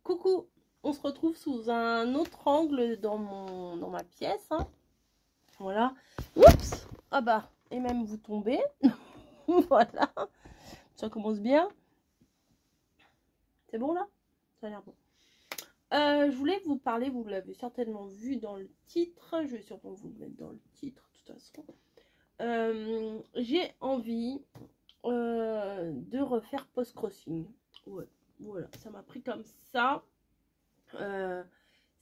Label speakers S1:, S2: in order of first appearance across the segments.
S1: Coucou, on se retrouve sous un autre angle dans ma pièce. Hein. Voilà. Oups. Ah bah, et même vous tombez. Voilà. Ça commence bien. C'est bon là? Ça a l'air bon. Je voulais vous parler, vous l'avez certainement vu dans le titre. Je vais sûrement vous le mettre dans le titre de toute façon. J'ai envie de refaire post-crossing. Ouais, voilà, ça m'a pris comme ça.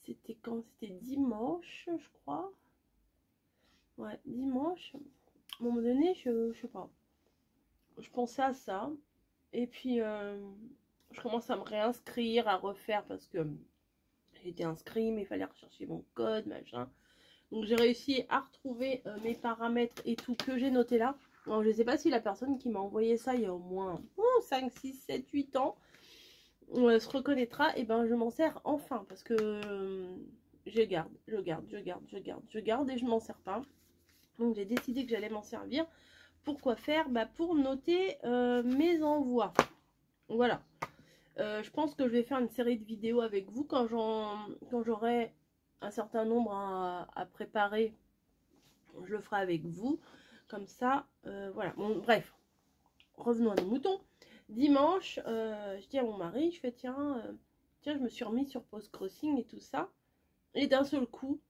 S1: C'était quand? C'était dimanche, je crois. Ouais, dimanche. À un moment donné, je sais pas. Je pensais à ça. Et puis, je commence à me réinscrire, à refaire parce que j'étais inscrit, mais il fallait rechercher mon code, machin. Donc, j'ai réussi à retrouver mes paramètres et tout que j'ai noté là. Alors, je sais pas si la personne qui m'a envoyé ça il y a au moins 5, 6, 7, 8 ans se reconnaîtra. Et ben, je m'en sers enfin parce que je garde et je m'en sers pas. Donc, j'ai décidé que j'allais m'en servir. Pourquoi faire? Bah, pour noter mes envois. Voilà. Je pense que je vais faire une série de vidéos avec vous quand j'aurai un certain nombre à préparer. Je le ferai avec vous. Comme ça, voilà. Bon, bref, revenons à nos moutons. Dimanche, je dis à mon mari, je fais tiens, je me suis remis sur post-crossing et tout ça. Et d'un seul coup,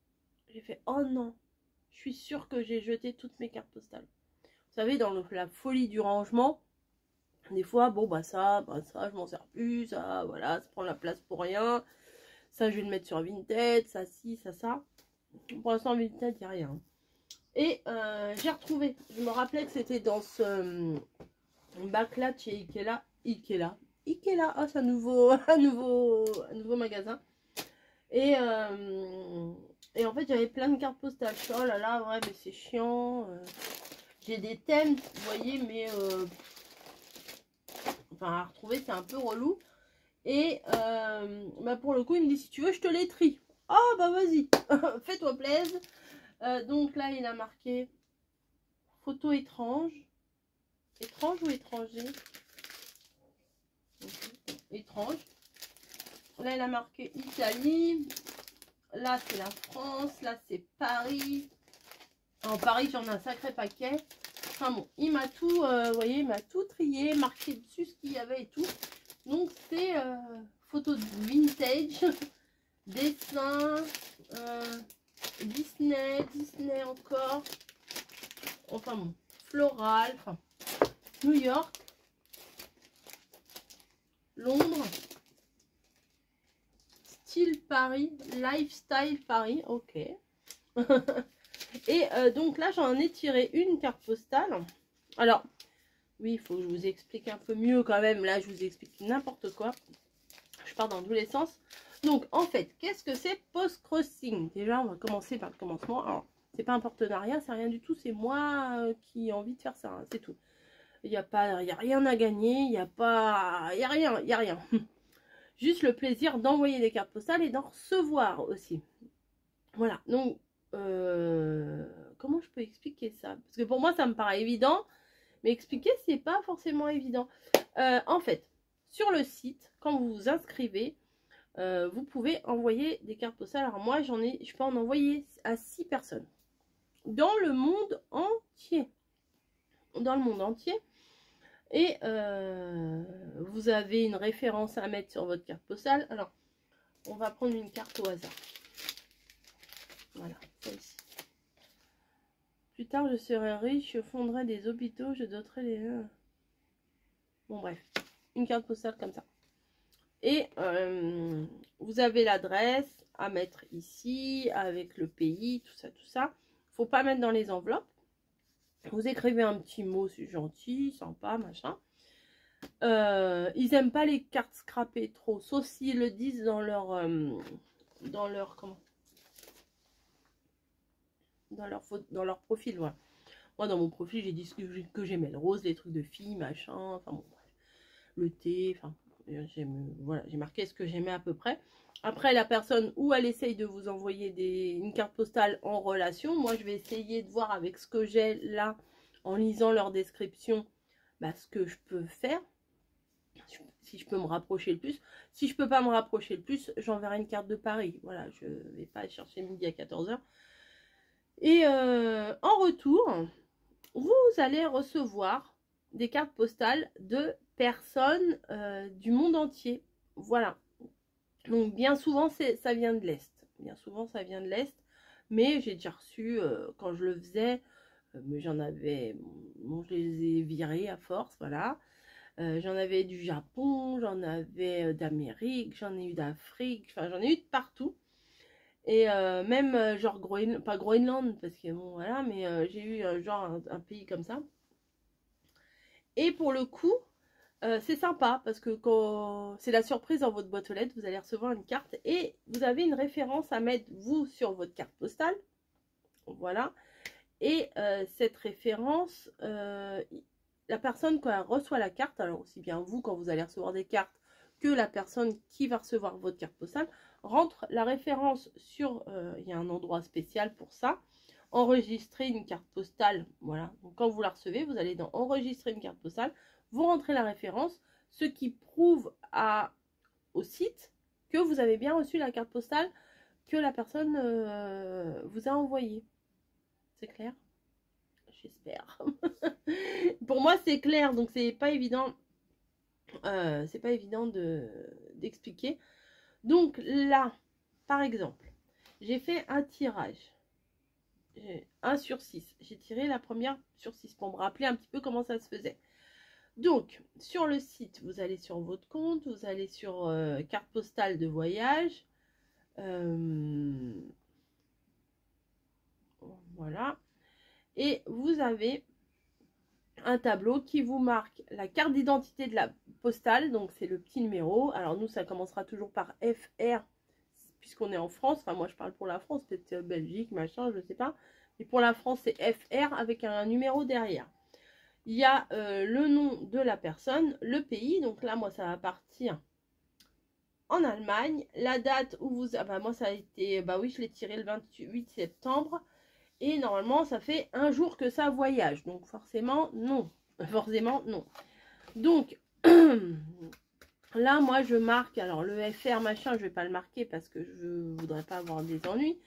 S1: j'ai fait oh non, je suis sûre que j'ai jeté toutes mes cartes postales. Vous savez, dans la folie du rangement, des fois, bon, ça, je m'en sers plus, ça, voilà, ça prend la place pour rien. Ça, je vais le mettre sur Vinted, ça, ci, ça. Pour l'instant, Vinted, il n'y a rien. Et j'ai retrouvé, je me rappelais que c'était dans ce bac là de chez Ikea, ah, c'est un nouveau magasin. Et en fait, j'avais plein de cartes postales. Oh là là, ouais, mais c'est chiant. J'ai des thèmes, vous voyez, mais enfin, à retrouver, c'est un peu relou. Et bah pour le coup, il me dit si tu veux, je te les trie. Oh bah vas-y, fais-toi plaisir. Donc là, il a marqué photo étrange. Étrange ou étranger? Étrange. Là, il a marqué Italie. Là, c'est la France. Là, c'est Paris. En Paris, j'en ai un sacré paquet. Enfin bon, il m'a tout, vous voyez, il m'a tout trié, marqué dessus ce qu'il y avait et tout. Donc, c'est photos de vintage, dessin, Disney encore. Enfin bon, floral, enfin, New York, Londres, style Paris, lifestyle Paris, ok. Et donc là, j'en ai tiré une carte postale. Alors, oui, il faut que je vous explique un peu mieux quand même. Là, je vous explique n'importe quoi. Je pars dans tous les sens. Donc, en fait, qu'est-ce que c'est post-crossing? Déjà, on va commencer par le commencement. Alors, c'est pas un partenariat, c'est rien du tout. C'est moi qui ai envie de faire ça, hein, c'est tout. Il n'y a rien à gagner, il n'y a rien. Juste le plaisir d'envoyer des cartes postales et d'en recevoir aussi. Voilà, donc, comment je peux expliquer ça? Parce que pour moi, ça me paraît évident, mais expliquer, c'est pas forcément évident. En fait, sur le site, quand vous vous inscrivez, vous pouvez envoyer des cartes postales. Alors moi, je peux en envoyer à 6 personnes. Dans le monde entier. Dans le monde entier. Et vous avez une référence à mettre sur votre carte postale. Alors, on va prendre une carte au hasard. Voilà, celle-ci. Plus tard, je serai riche, je fonderai des hôpitaux, je doterai les... Bon, bref. Une carte postale comme ça. Et vous avez l'adresse à mettre ici, avec le pays, tout ça, tout ça. Faut pas mettre dans les enveloppes. Vous écrivez un petit mot, c'est gentil, sympa, machin. Ils aiment pas les cartes scrappées trop, sauf s'ils le disent dans leur comment, dans leur profil. Voilà. Moi, dans mon profil, j'ai dit que j'aimais le rose, les trucs de filles, machin, enfin bon, bref. Le thé, enfin, voilà, j'ai marqué ce que j'aimais à peu près. Après, la personne, où elle essaye de vous envoyer une carte postale en relation, moi, je vais essayer de voir avec ce que j'ai là, en lisant leur description, bah, ce que je peux faire. si je peux me rapprocher le plus. Si je peux pas me rapprocher le plus, j'enverrai une carte de Paris. Voilà, je vais pas chercher midi à 14 h. Et en retour, vous allez recevoir des cartes postales de personnes du monde entier. Voilà. Donc bien souvent, ça vient de l'Est. Bien souvent, ça vient de l'Est. Mais j'ai déjà reçu, quand je le faisais, mais j'en avais, bon, je les ai virés à force, voilà. J'en avais du Japon, j'en avais d'Amérique, j'en ai eu d'Afrique, enfin j'en ai eu de partout. Et même genre pas Groenland, parce que bon voilà, mais j'ai eu genre un pays comme ça. Et pour le coup, c'est sympa, parce que quand c'est la surprise dans votre boîte aux lettres, vous allez recevoir une carte et vous avez une référence à mettre vous sur votre carte postale. Voilà. Et cette référence, la personne quand elle reçoit la carte, alors aussi bien vous quand vous allez recevoir des cartes que la personne qui va recevoir votre carte postale, rentre la référence sur, il y a un endroit spécial pour ça, enregistrer une carte postale, voilà. Donc quand vous la recevez, vous allez dans enregistrer une carte postale, vous rentrez la référence, ce qui prouve au site que vous avez bien reçu la carte postale que la personne vous a envoyée. C'est clair? J'espère. Pour moi, c'est clair, donc c'est pas évident. C'est pas évident d'expliquer. Donc là, par exemple, j'ai fait un tirage. 1 sur 6. J'ai tiré la première sur 6 pour me rappeler un petit peu comment ça se faisait. Donc, sur le site, vous allez sur votre compte, vous allez sur carte postale de voyage. Voilà. Et vous avez un tableau qui vous marque la carte d'identité de la postale, donc c'est le petit numéro. Alors nous, ça commencera toujours par FR, puisqu'on est en France. Enfin, moi, je parle pour la France, peut-être Belgique, machin, je sais pas. Mais pour la France, c'est FR avec un numéro derrière. Il y a le nom de la personne, le pays. Donc là, moi, ça va partir en Allemagne. La date où vous... Ah bah moi, ça a été... Bah oui, je l'ai tiré le 28 septembre. Et normalement, ça fait un jour que ça voyage. Donc forcément, non. Forcément, non. Donc, là, moi, je marque... Alors, le FR, machin, je ne vais pas le marquer parce que je ne voudrais pas avoir des ennuis.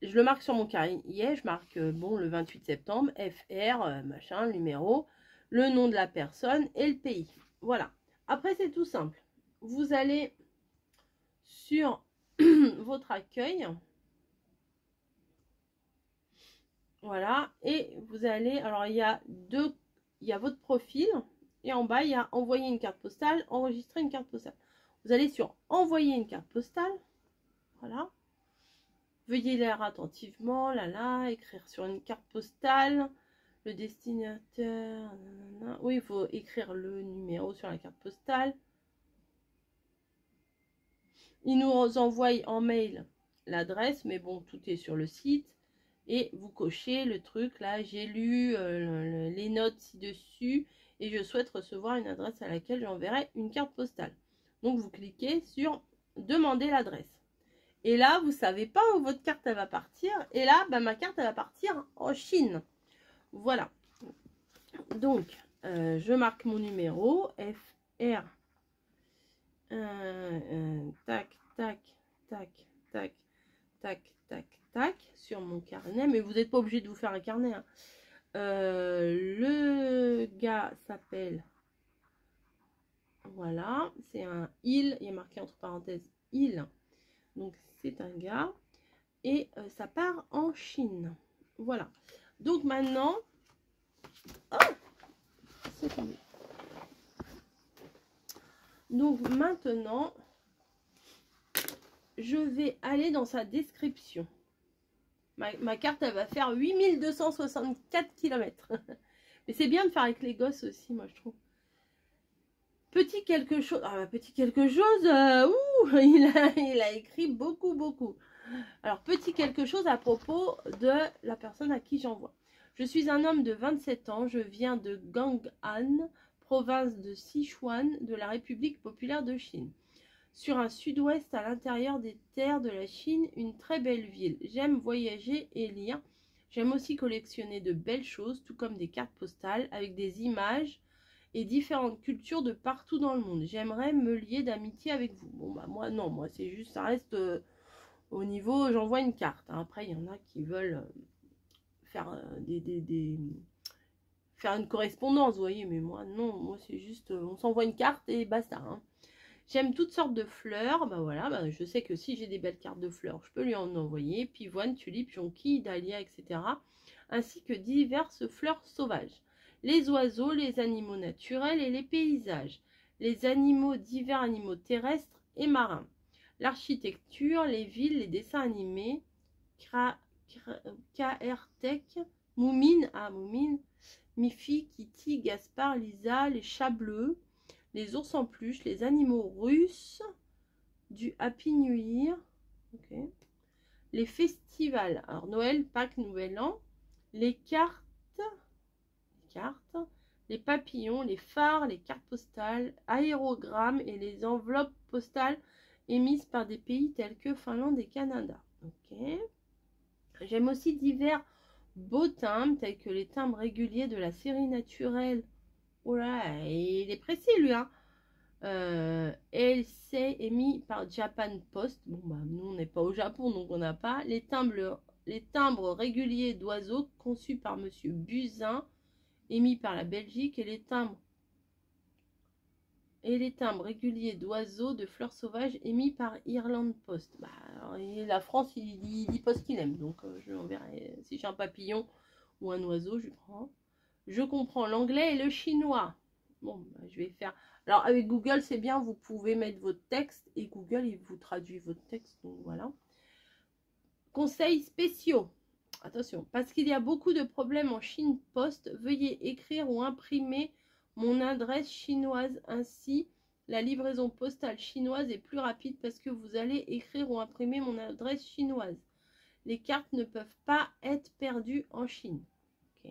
S1: Je le marque sur mon cahier. Je marque, bon, le 28 septembre, FR, machin, le numéro, le nom de la personne et le pays. Voilà. Après, c'est tout simple. Vous allez sur votre accueil. Voilà. Et vous allez... Alors, il y a votre profil. Et en bas, il y a envoyer une carte postale, enregistrer une carte postale. Vous allez sur envoyer une carte postale. Voilà. Veuillez lire attentivement, écrire sur une carte postale, le destinataire, nanana. Oui, il faut écrire le numéro sur la carte postale. Il nous envoie en mail l'adresse, mais bon, tout est sur le site. Et vous cochez le truc, là, j'ai lu les notes ci-dessus et je souhaite recevoir une adresse à laquelle j'enverrai une carte postale. Donc, vous cliquez sur demander l'adresse. Et là, vous ne savez pas où votre carte elle va partir. Et là, bah, ma carte elle va partir en Chine. Voilà. Donc, je marque mon numéro. FR. Tac, tac, tac, tac, tac, tac, tac. Sur mon carnet. Mais vous n'êtes pas obligé de vous faire un carnet. Hein. Le gars s'appelle... Voilà. C'est un il. Il est marqué entre parenthèses il. Donc, c'est un gars. Et ça part en Chine. Voilà. Donc maintenant... Oh, c'est tombé. Donc maintenant, je vais aller dans sa description. Ma carte, elle va faire 8264 km. Mais c'est bien de faire avec les gosses aussi, moi, je trouve. Petit quelque chose... Ah, petit quelque chose... il a écrit beaucoup, beaucoup. Alors, petit quelque chose à propos de la personne à qui j'envoie. Je suis un homme de 27 ans, je viens de Gang'an, province de Sichuan, de la République populaire de Chine. Sur un sud-ouest à l'intérieur des terres de la Chine, une très belle ville. J'aime voyager et lire. J'aime aussi collectionner de belles choses, tout comme des cartes postales avec des images et différentes cultures de partout dans le monde. J'aimerais me lier d'amitié avec vous. Bon, bah moi, non, moi, c'est juste, ça reste au niveau, j'envoie une carte. Hein. Après, il y en a qui veulent faire faire une correspondance, vous voyez, mais moi, non, moi, c'est juste, on s'envoie une carte et basta. Hein. J'aime toutes sortes de fleurs, bah voilà, bah je sais que si j'ai des belles cartes de fleurs, je peux lui en envoyer, pivoine, tulipe, jonquille, dahlia, etc. Ainsi que diverses fleurs sauvages. Les oiseaux, les animaux naturels et les paysages. Les animaux, divers animaux terrestres et marins. L'architecture, les villes, les dessins animés, KR-Tech, Moumine, Moumine, Miffy, Kitty, Gaspard, Lisa, les chats bleus, les ours en peluche, les animaux russes, du Happy New Year, okay. Les festivals, alors Noël, Pâques, Nouvel An, les cartes, les papillons, les phares, les cartes postales, aérogrammes et les enveloppes postales émises par des pays tels que Finlande et Canada. Okay. J'aime aussi divers beaux timbres tels que les timbres réguliers de la série naturelle. Oh là, il est précis lui, hein. Elle s'est émis par Japan Post. Bon bah nous on n'est pas au Japon donc on n'a pas. Les timbres réguliers d'oiseaux conçus par Monsieur Buzyn, émis par la Belgique, et les timbres réguliers d'oiseaux de fleurs sauvages émis par Irlande Post. Bah, alors, la France il dit pas ce qu'il aime donc je verrai si j'ai un papillon ou un oiseau je prends. Je comprends l'anglais et le chinois. Bon bah, je vais faire. Alors avec Google c'est bien, vous pouvez mettre votre texte et Google il vous traduit votre texte, donc voilà. Conseils spéciaux. Attention, parce qu'il y a beaucoup de problèmes en Chine Post, veuillez écrire ou imprimer mon adresse chinoise, ainsi la livraison postale chinoise est plus rapide parce que vous allez écrire ou imprimer mon adresse chinoise. Les cartes ne peuvent pas être perdues en Chine. Ok.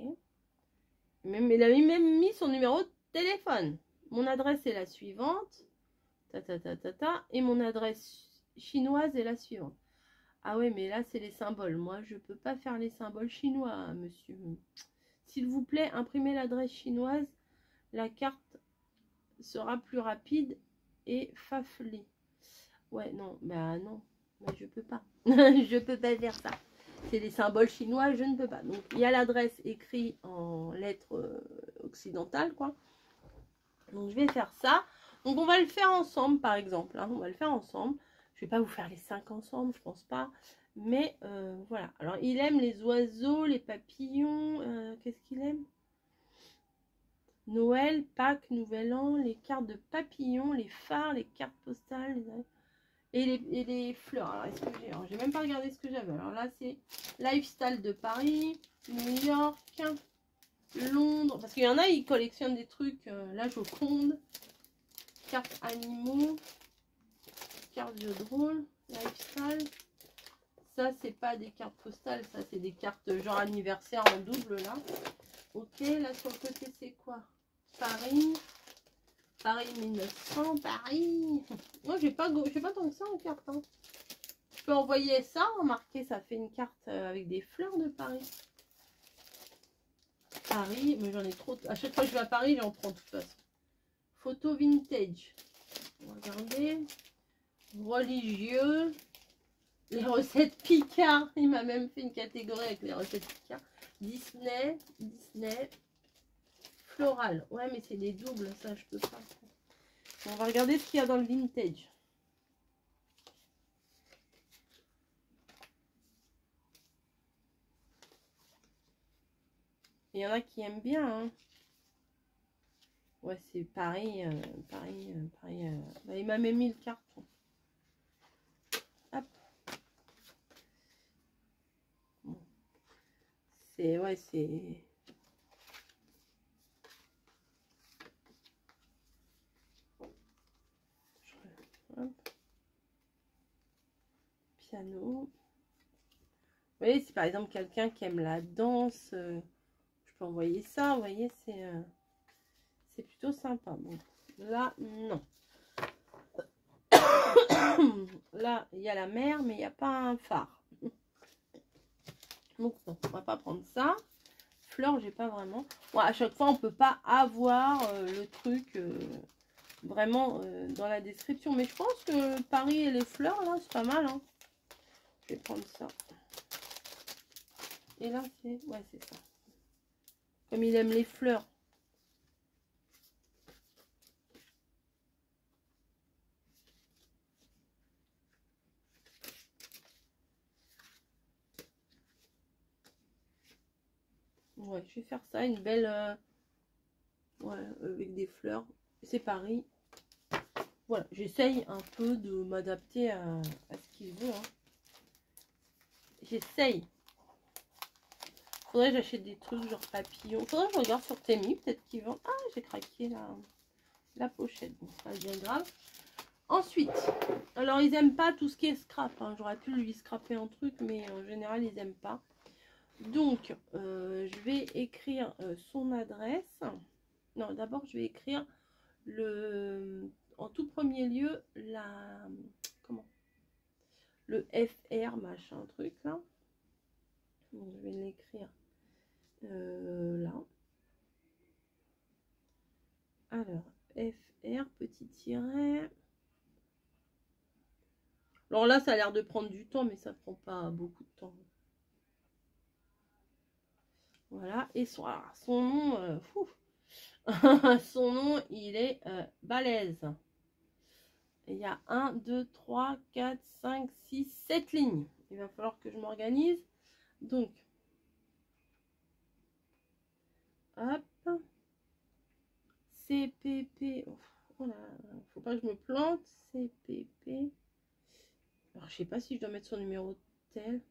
S1: Il a même mis son numéro de téléphone. Mon adresse est la suivante. Et mon adresse chinoise est la suivante. Ah ouais, mais là, c'est les symboles. Moi, je ne peux pas faire les symboles chinois, hein, monsieur. S'il vous plaît, imprimez l'adresse chinoise. La carte sera plus rapide et faflée. Ouais, non, bah non. Bah, je peux pas. Je peux pas faire ça. C'est les symboles chinois, je ne peux pas. Donc, il y a l'adresse écrite en lettres occidentales, quoi. Donc, je vais faire ça. Donc, on va le faire ensemble, par exemple. Hein. On va le faire ensemble. Je vais pas vous faire les 5 ensemble, je pense pas. Mais, voilà. Alors, il aime les oiseaux, les papillons. Qu'est-ce qu'il aime? Noël, Pâques, Nouvel An, les cartes de papillons, les phares, les cartes postales, et les fleurs. Alors, est-ce que j'ai même pas regardé ce que j'avais. Alors là, c'est Lifestyle de Paris, New York, Londres. Parce qu'il y en a, ils collectionnent des trucs. La Joconde, cartes animaux, cartes jeux de rôle, Lifestyle. Ça, c'est pas des cartes postales, ça, c'est des cartes genre anniversaire en double là. Ok, là sur le côté, c'est quoi? Paris. Paris 1900, Paris. Moi, j'ai pas tant que ça en carte. Hein. Je peux envoyer ça, remarquez, ça fait une carte avec des fleurs de Paris. Paris, mais j'en ai trop. À chaque fois que je vais à Paris, j'en prends de toute façon. Photo vintage. Regardez. Religieux. Les recettes Picard. Il m'a même fait une catégorie avec les recettes Picard. Disney. Floral. Ouais, mais c'est des doubles, ça, je peux pas. On va regarder ce qu'il y a dans le vintage. Il y en a qui aiment bien. Hein. Ouais, c'est Paris. Bah, il m'a même mis le carton. Hop. Bon. Ouais, c'est... Hop. Piano. Vous voyez, si par exemple quelqu'un qui aime la danse, je peux envoyer ça. Vous voyez, c'est plutôt sympa. Bon, là, non. Là, il y a la mer, mais il n'y a pas un phare. Donc, non, on va pas prendre ça. fleurs, j'ai pas vraiment. Bon, à chaque fois, on peut pas avoir le truc vraiment dans la description. Mais je pense que Paris et les fleurs, là, c'est pas mal. Hein. Je vais prendre ça. Et là, c'est... Ouais, c'est ça. Comme il aime les fleurs. Ouais, je vais faire ça, une belle... ouais, avec des fleurs. C'est Paris. Voilà, j'essaye un peu de m'adapter à ce qu'il veut. Hein. J'essaye. Faudrait que j'achète des trucs genre papillons. Faudrait que je regarde sur Temu, peut-être qu'ils vendent. Ah, j'ai craqué la pochette. Bon, c'est pas bien grave. Ensuite, alors ils aiment pas tout ce qui est scrap. Hein. J'aurais pu lui scraper un truc, mais en général, ils aiment pas. Donc, je vais écrire son adresse. Non, d'abord, je vais écrire en tout premier lieu comment, le FR machin truc là. Donc, je vais l'écrire là. Alors, FR, petit tiret. Alors là, ça a l'air de prendre du temps, mais ça prend pas beaucoup de temps. Voilà, et son nom, son nom, il est balèze. Il y a 1, 2, 3, 4, 5, 6, 7 lignes. Il va falloir que je m'organise. Donc, hop. CPP. Oh là, faut pas que je me plante. CPP. Alors, je sais pas si je dois mettre son numéro de tel.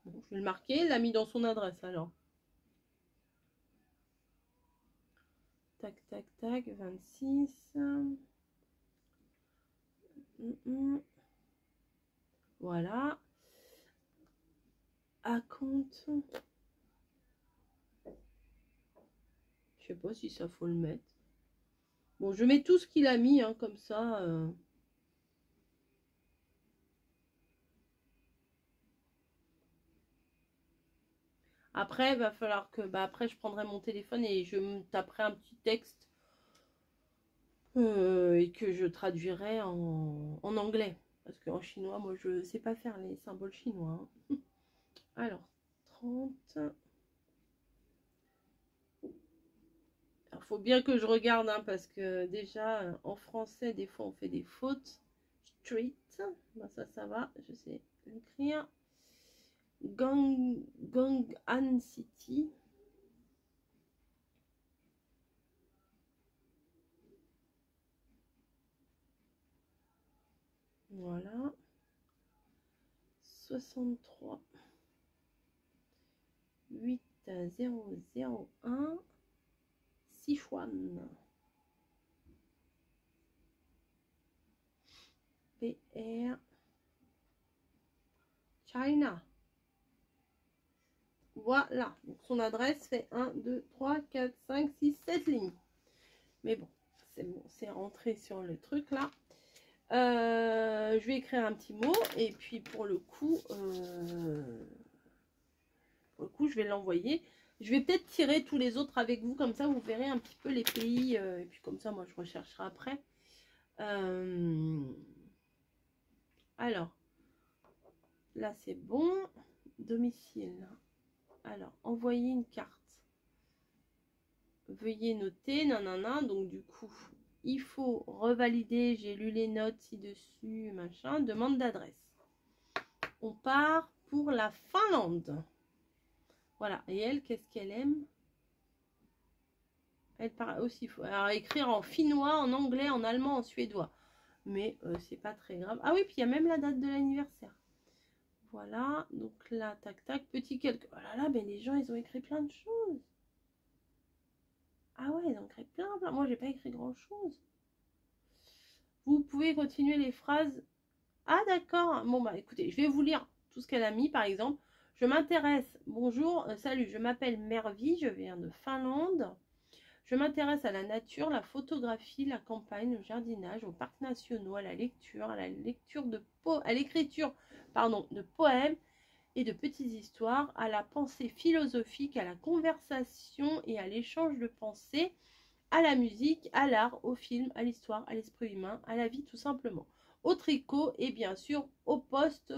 S1: Bon, je vais le marquer. Il l'a mis dans son adresse alors. Tac, tac, tac. 26. Voilà. À compte. Je sais pas si ça faut le mettre. Bon, je mets tout ce qu'il a mis, hein, comme ça. Après, il va falloir que... Bah, après, je prendrai mon téléphone et je me taperai un petit texte. Et que je traduirai en anglais. Parce qu'en chinois, moi, je sais pas faire les symboles chinois. Hein. Alors, 30... Il faut bien que je regarde, hein, parce que déjà, en français, des fois, on fait des fautes. Street, ben ça va, je sais l'écrire. Ganghan City. Voilà. 63 8001 Sichuan. PR China. Voilà. Donc son adresse fait 1, 2, 3, 4, 5, 6, 7 lignes. Mais bon, c'est bon, c'est rentré sur le truc là. Je vais écrire un petit mot et puis pour le coup, je vais l'envoyer. Je vais peut-être tirer tous les autres avec vous, comme ça vous verrez un petit peu les pays et puis comme ça moi je rechercherai après. Alors, là c'est bon. Domicile. Alors, envoyer une carte. Veuillez noter, nanana. Donc du coup, il faut revalider. J'ai lu les notes ci-dessus, machin. Demande d'adresse. On part pour la Finlande. Voilà. Et elle, qu'est-ce qu'elle aime? Elle parle aussi. Alors, écrire en finnois, en anglais, en allemand, en suédois. Mais c'est pas très grave. Ah oui, puis il y a même la date de l'anniversaire. Voilà. Donc là, tac, tac. Petit quelque... Oh là là, mais les gens, ils ont écrit plein de choses. Ah ouais, ils ont écrit plein. Moi, j'ai pas écrit grand-chose. Vous pouvez continuer les phrases. Ah d'accord. Bon bah écoutez, je vais vous lire tout ce qu'elle a mis. Par exemple, je m'intéresse. Bonjour, salut, je m'appelle Mervy, je viens de Finlande. Je m'intéresse à la nature, la photographie, la campagne, le jardinage, aux parcs nationaux, à la lecture, à l'écriture, pardon, de poèmes et de petites histoires, à la pensée philosophique, à la conversation et à l'échange de pensées, à la musique, à l'art, au film, à l'histoire, à l'esprit humain, à la vie tout simplement, au tricot et bien sûr au poste,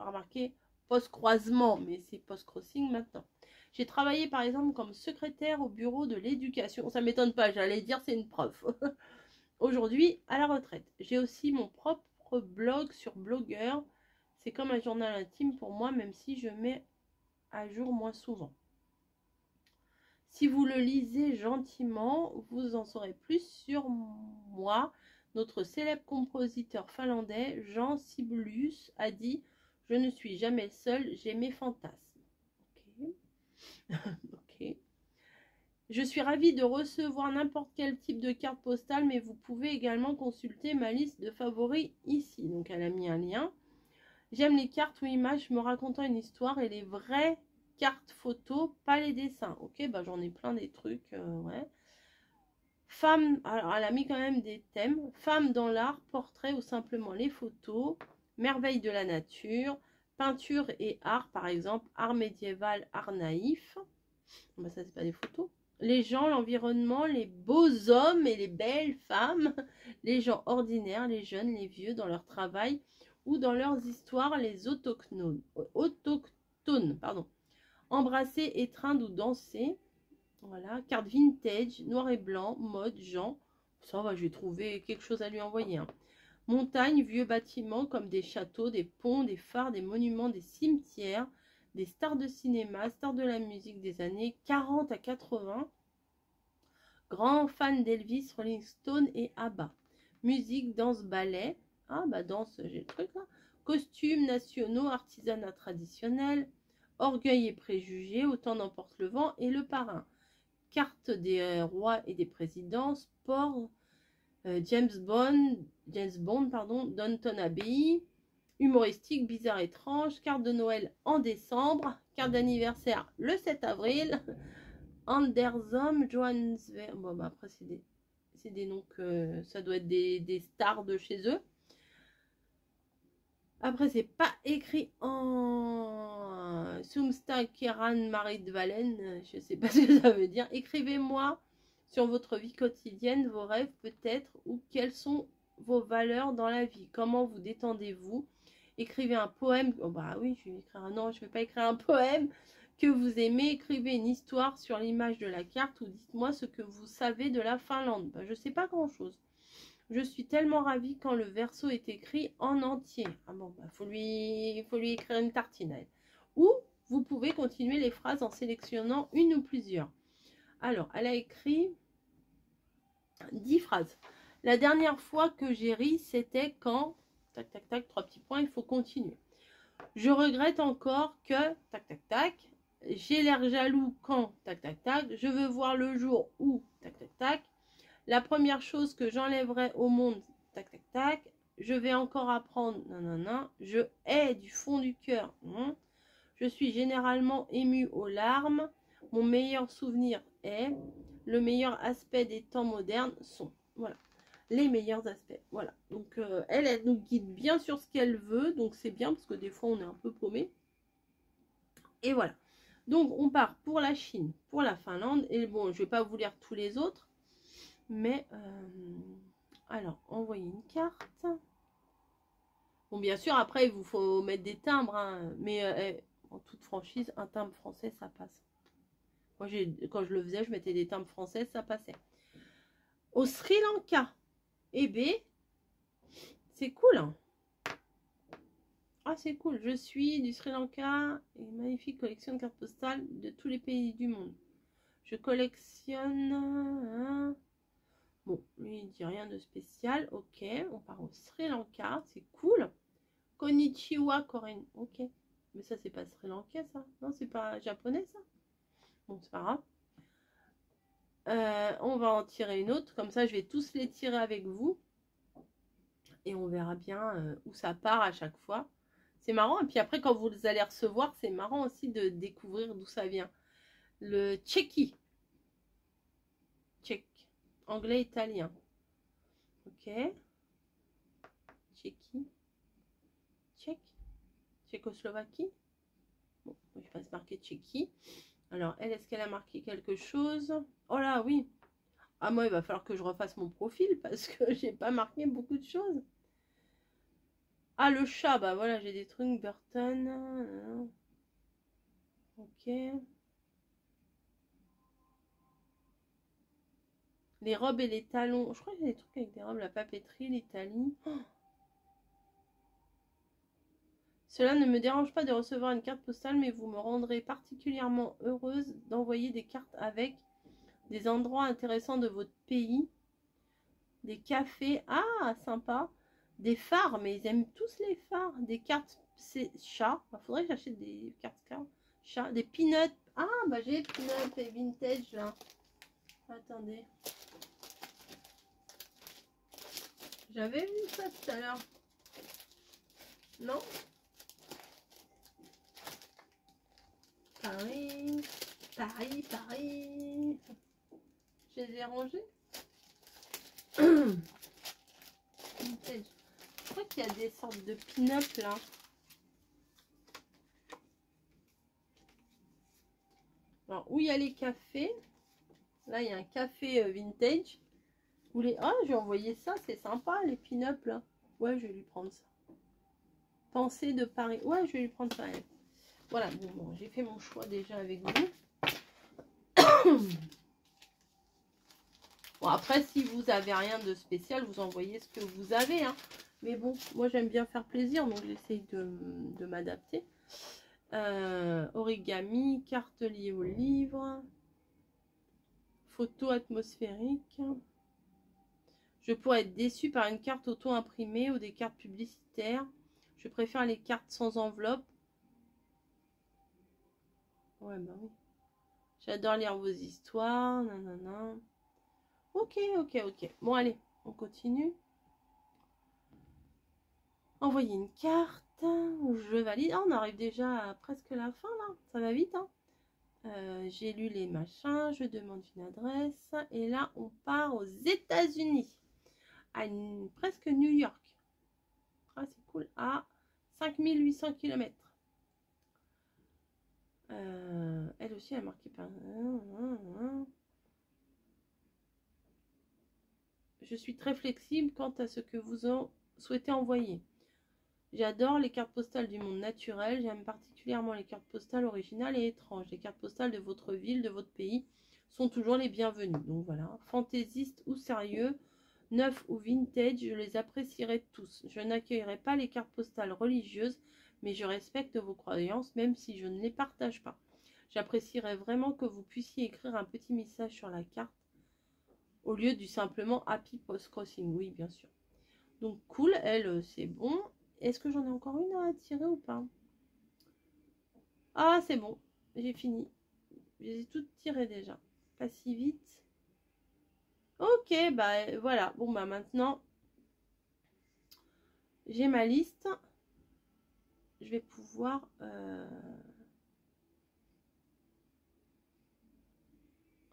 S1: remarquez, post-croisement, mais c'est post-crossing maintenant. J'ai travaillé par exemple comme secrétaire au bureau de l'éducation, ça m'étonne pas, j'allais dire c'est une prof. Aujourd'hui, à la retraite. J'ai aussi mon propre blog sur Blogueur, c'est comme un journal intime pour moi, même si je mets à jour moins souvent. Si vous le lisez gentiment, vous en saurez plus sur moi. Notre célèbre compositeur finlandais, Jean Sibelius, a dit « Je ne suis jamais seul, j'ai mes fantasmes. » Ok. Je suis ravie de recevoir n'importe quel type de carte postale, mais vous pouvez également consulter ma liste de favoris ici. Donc elle a mis un lien. J'aime les cartes ou images me racontant une histoire et les vraies cartes photos, pas les dessins. Ok, bah j'en ai plein des trucs, ouais. Femmes, alors elle a mis quand même des thèmes. Femmes dans l'art, portrait ou simplement les photos. Merveilles de la nature. Peinture et art, par exemple. Art médiéval, art naïf. Bah ça, c'est pas des photos. Les gens, l'environnement, les beaux hommes et les belles femmes. Les gens ordinaires, les jeunes, les vieux dans leur travail ou dans leurs histoires, les autochtones. Pardon. Embrasser, étreindre ou danser. Voilà, carte vintage, noir et blanc, mode, Jean. Ça va, je vais trouver quelque chose à lui envoyer. Hein. Montagne, vieux bâtiments comme des châteaux, des ponts, des phares, des monuments, des cimetières, des stars de cinéma, stars de la musique des années 40 à 80. Grand fan d'Elvis, Rolling Stone et ABBA. Musique, danse, ballet. Ah bah danse, j'ai le truc là. Costumes nationaux, artisanat traditionnel. Orgueil et préjugés, autant n'emporte le vent et le parrain. Carte des rois et des présidents, sport, James Bond, pardon, Downton Abbey, humoristique, bizarre, étrange, carte de Noël en décembre, carte d'anniversaire le 7 avril, Andersom, Johannesburg, bon bah après c'est des noms que ça doit être des stars de chez eux. Après, c'est pas écrit en Sumsta Keran Marie de Valen, je sais pas ce que ça veut dire. Écrivez-moi sur votre vie quotidienne, vos rêves peut-être, ou quelles sont vos valeurs dans la vie. Comment vous détendez-vous? Écrivez un poème. Oh bah oui, je vais écrire un. Non, je vais pas écrire un poème que vous aimez. Écrivez une histoire sur l'image de la carte ou dites-moi ce que vous savez de la Finlande. Bah, je sais pas grand-chose. Je suis tellement ravie quand le verso est écrit en entier. Ah bon, bah faut lui écrire une tartine. Elle. Ou vous pouvez continuer les phrases en sélectionnant une ou plusieurs. Alors, elle a écrit 10 phrases. La dernière fois que j'ai ri, c'était quand... Tac, tac, tac, 3 petits points, il faut continuer. Je regrette encore que... Tac, tac, tac. J'ai l'air jaloux quand... Tac, tac, tac. Je veux voir le jour où... Tac, tac, tac. La première chose que j'enlèverai au monde, tac, tac, tac, je vais encore apprendre, non, non, non, je hais du fond du cœur, je suis généralement émue aux larmes, mon meilleur souvenir est, le meilleur aspect des temps modernes sont, voilà, les meilleurs aspects, voilà. Donc, elle nous guide bien sur ce qu'elle veut, donc c'est bien, parce que des fois, on est un peu paumé. Et voilà. Donc, on part pour la Chine, pour la Finlande, et bon, je ne vais pas vous lire tous les autres, mais, alors, envoyer une carte. Bon, bien sûr, après, il vous faut mettre des timbres, hein, mais en toute franchise, un timbre français, ça passe. Moi, quand je le faisais, je mettais des timbres français, ça passait. Au Sri Lanka, eh bien, c'est cool. Hein. Ah, c'est cool. Je suis du Sri Lanka, une magnifique collection de cartes postales de tous les pays du monde. Je collectionne... Hein, bon, lui, il dit rien de spécial. Ok, on part au Sri Lanka. C'est cool. Konnichiwa, Corinne. Ok. Mais ça, c'est pas Sri Lankais, ça. Non, c'est pas japonais, ça. Bon, c'est pas grave. On va en tirer une autre. Comme ça, je vais tous les tirer avec vous. Et on verra bien où ça part à chaque fois. C'est marrant. Et puis après, quand vous allez recevoir, c'est marrant aussi de découvrir d'où ça vient. Le tchéki. Tchèque. Anglais, italien. Ok. Tchéki. Tchèque. Tchécoslovaquie. Bon, je vais pas se marquer Tchéquie. Alors, elle, est-ce qu'elle a marqué quelque chose? Oh là, oui. Ah, moi, il va falloir que je refasse mon profil parce que j'ai pas marqué beaucoup de choses. Ah, le chat, bah voilà, j'ai des trucs Burton. Ok. Les robes et les talons. Je crois qu'il y a des trucs avec des robes, la papeterie, l'Italie. Oh. Cela ne me dérange pas de recevoir une carte postale, mais vous me rendrez particulièrement heureuse d'envoyer des cartes avec des endroits intéressants de votre pays, des cafés, ah, sympa, des phares, mais ils aiment tous les phares, des cartes, c'est chat, il faudrait que j'achète des cartes chat, des peanuts, ah, bah j'ai peanuts et vintage là, attendez, j'avais vu ça tout à l'heure, non? Paris, Paris, Paris. Je les ai rangés. Vintage. Je crois qu'il y a des sortes de pin-up là. Alors, où il y a les cafés. Là, il y a un café vintage. Où les... Ah, j'ai envoyé ça. C'est sympa, les pin-up là. Ouais, je vais lui prendre ça. Pensée de Paris. Ouais, je vais lui prendre ça. Elle. Voilà, bon, j'ai fait mon choix déjà avec vous. Bon, après, si vous avez rien de spécial, vous envoyez ce que vous avez. Hein. Mais bon, moi, j'aime bien faire plaisir, donc j'essaye de m'adapter. Origami, carte liée au livre, photo atmosphérique. Je pourrais être déçue par une carte auto-imprimée ou des cartes publicitaires. Je préfère les cartes sans enveloppe. Ouais, bah oui. J'adore lire vos histoires. Nanana. Ok, ok, ok. Bon, allez, on continue. Envoyer une carte. Je valide. Ah, on arrive déjà à presque la fin, là. Ça va vite, hein. J'ai lu les machins. Je demande une adresse. Et là, on part aux États-Unis. À presque New York. Ah, c'est cool. À 5800 km. Elle aussi, elle a marqué par... Je suis très flexible quant à ce que vous souhaitez envoyer. J'adore les cartes postales du monde naturel. J'aime particulièrement les cartes postales originales et étranges. Les cartes postales de votre ville, de votre pays sont toujours les bienvenues. Donc voilà, fantaisistes ou sérieux, neufs ou vintage, je les apprécierai tous. Je n'accueillerai pas les cartes postales religieuses, mais je respecte vos croyances, même si je ne les partage pas. J'apprécierais vraiment que vous puissiez écrire un petit message sur la carte au lieu du simplement Happy Post Crossing. Oui, bien sûr. Donc cool, elle, c'est bon. Est-ce que j'en ai encore une à tirer ou pas? Ah, c'est bon, j'ai fini. J'ai toutes tirées déjà. Pas si vite. Ok, bah voilà. Bon, bah maintenant, j'ai ma liste. Je vais pouvoir...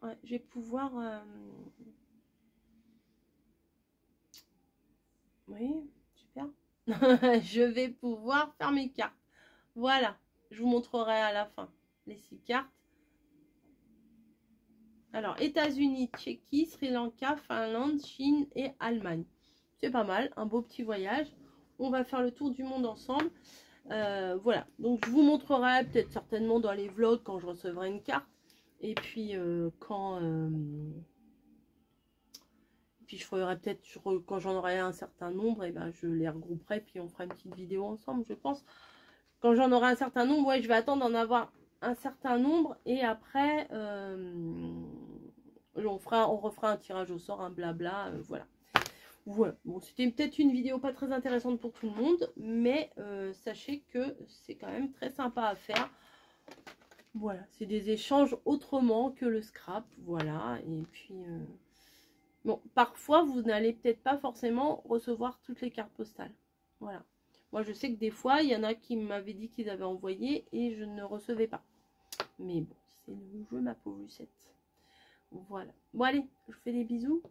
S1: Ouais, je vais pouvoir... Oui, super. Je vais pouvoir faire mes cartes. Voilà, je vous montrerai à la fin les 6 cartes. Alors, États-Unis, Tchéquie, Sri Lanka, Finlande, Chine et Allemagne. C'est pas mal, un beau petit voyage. On va faire le tour du monde ensemble. Voilà, donc je vous montrerai peut-être certainement dans les vlogs quand je recevrai une carte. Et puis puis je ferai peut-être quand j'en aurai un certain nombre, et ben je les regrouperai puis on fera une petite vidéo ensemble, je pense. Quand j'en aurai un certain nombre, ouais, je vais attendre d'en avoir un certain nombre et après on refera un tirage au sort, un blabla, voilà. Voilà, bon, c'était peut-être une vidéo pas très intéressante pour tout le monde, mais sachez que c'est quand même très sympa à faire. Voilà, c'est des échanges autrement que le scrap, voilà, et puis... Bon, parfois, vous n'allez peut-être pas forcément recevoir toutes les cartes postales. Voilà. Moi, je sais que des fois, il y en a qui m'avaient dit qu'ils avaient envoyé et je ne recevais pas. Mais bon, c'est le jeu, ma pauvre Lucette. Voilà. Bon, allez, je vous fais des bisous.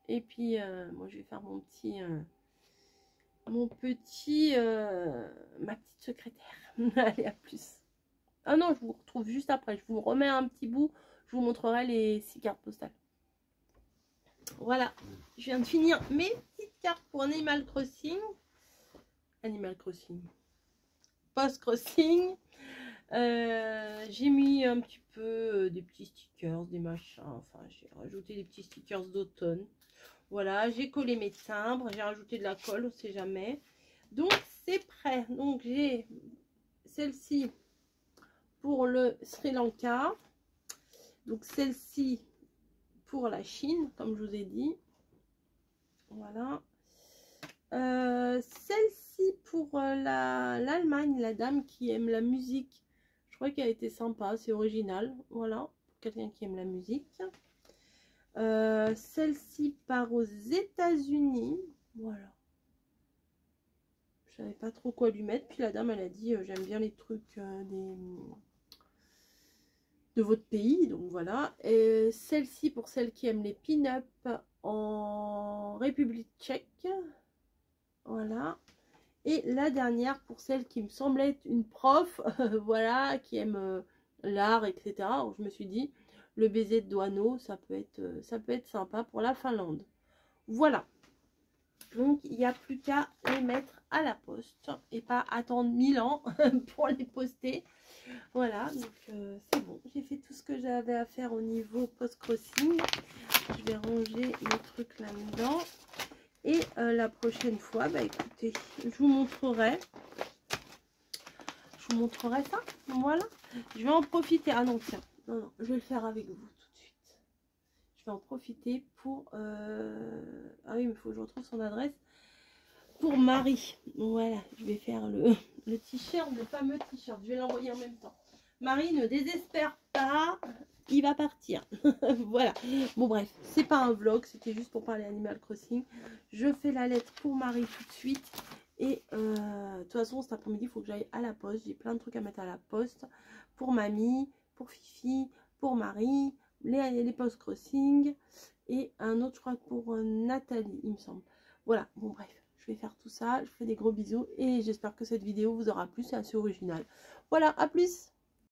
S1: Et puis, moi, je vais faire mon petit... ma petite secrétaire. Allez, à plus. Ah non, je vous retrouve juste après. Je vous remets un petit bout. Je vous montrerai les 6 cartes postales. Voilà. Je viens de finir mes petites cartes pour Animal Crossing. Animal Crossing. Post-Crossing. J'ai mis un petit peu des petits stickers, des machins. Enfin, j'ai rajouté des petits stickers d'automne. Voilà, j'ai collé mes timbres. J'ai rajouté de la colle, on ne sait jamais. Donc, c'est prêt. Donc, j'ai celle-ci pour le Sri Lanka. Donc, celle-ci pour la Chine, comme je vous ai dit. Voilà. Celle-ci pour l'Allemagne, la dame qui aime la musique. Je crois qu'elle a été sympa, c'est original. Voilà, quelqu'un qui aime la musique. Celle-ci part aux États-Unis. Voilà. Je savais pas trop quoi lui mettre. Puis la dame, elle a dit j'aime bien les trucs de votre pays. Donc voilà. Et celle-ci pour celle qui aime les pin-up en République tchèque. Voilà. Et la dernière pour celle qui me semblait être une prof, voilà, qui aime l'art, etc. Alors, je me suis dit, le baiser de Douaneau, ça peut être sympa pour la Finlande. Voilà. Donc, il n'y a plus qu'à les mettre à la poste et pas attendre 1000 ans pour les poster. Voilà, donc c'est bon. J'ai fait tout ce que j'avais à faire au niveau post-crossing. Je vais ranger mes trucs là-dedans. Et la prochaine fois, bah écoutez, je vous montrerai ça. Voilà. Je vais en profiter. Ah non, tiens. Non, je vais le faire avec vous tout de suite. Je vais en profiter pour... Ah oui, mais il faut que je retrouve son adresse. Pour Marie. Voilà, je vais faire le t-shirt, le fameux t-shirt. Je vais l'envoyer en même temps. Marie, ne désespère pas. Il va partir. Voilà. Bon, bref, c'est pas un vlog. C'était juste pour parler Animal Crossing. Je fais la lettre pour Marie tout de suite. Et de toute façon, cet après-midi, il faut que j'aille à la poste. J'ai plein de trucs à mettre à la poste. Pour Mamie, pour Fifi, pour Marie, les post-crossing. Et un autre, je crois, pour Nathalie, il me semble. Voilà, bon, bref. Je vais faire tout ça. Je vous fais des gros bisous. Et j'espère que cette vidéo vous aura plu. C'est assez original. Voilà, à plus!